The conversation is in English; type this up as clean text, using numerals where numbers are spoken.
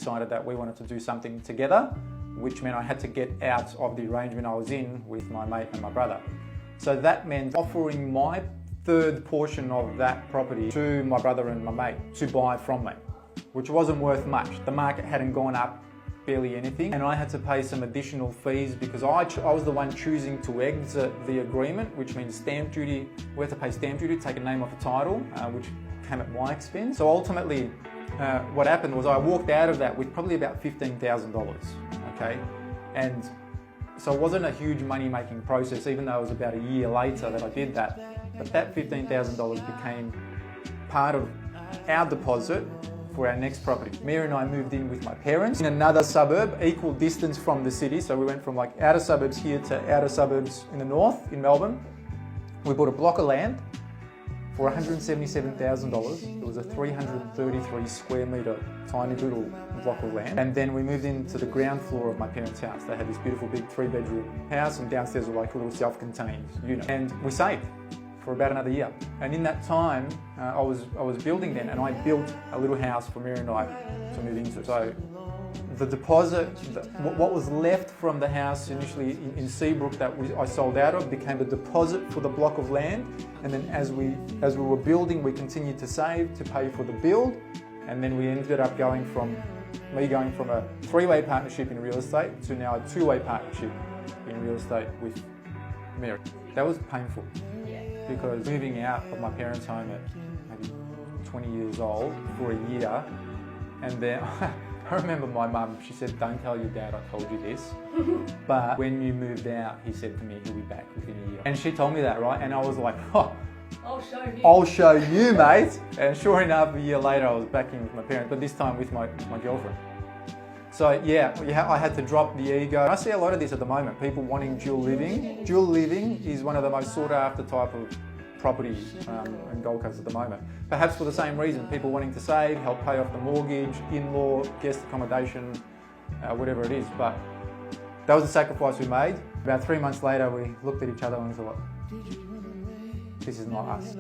decided that we wanted to do something together, which meant I had to get out of the arrangement I was in with my mate and my brother. So that meant offering my third portion of that property to my brother and my mate to buy from me, which wasn't worth much. The market hadn't gone up barely anything, and I had to pay some additional fees because I was the one choosing to exit the agreement, which means stamp duty. We had to pay stamp duty to take a name off a title, which came at my expense. So ultimately, what happened was I walked out of that with probably about $15,000, okay? And so it wasn't a huge money-making process, even though it was about a year later that I did that. But that $15,000 became part of our deposit for our next property. Mary and I moved in with my parents in another suburb, equal distance from the city. So we went from like outer suburbs here to outer suburbs in the north, in Melbourne. We bought a block of land for $177,000. It was a 333 square metre tiny little block of land. And then we moved into the ground floor of my parents' house. They had this beautiful big 3-bedroom house, and downstairs was like a little self-contained unit. And we saved for about another year. And in that time, I was building then, and I built a little house for Mary and I to move into. So the deposit, what was left from the house initially in Seabrook that I sold out of, became the deposit for the block of land. And then as we were building, we continued to save to pay for the build. And then we ended up going from a 3-way partnership in real estate to now a 2-way partnership in real estate with Mary. That was painful, because moving out of my parents' home at maybe 20 years old for a year, and then I remember my mum, she said, "Don't tell your dad I told you this, but when you moved out, he said to me he'll be back within a year." And she told me that, right? And I was like, "Oh, I'll show you, mate." And sure enough, a year later, I was back in with my parents, but this time with my girlfriend. So yeah, I had to drop the ego. I see a lot of this at the moment, people wanting dual living. Dual living is one of the most sought after type of property in Gold Coast at the moment. Perhaps for the same reason, people wanting to save, help pay off the mortgage, in-law, guest accommodation, whatever it is. But that was the sacrifice we made. About 3 months later, we looked at each other and thought, this is not us.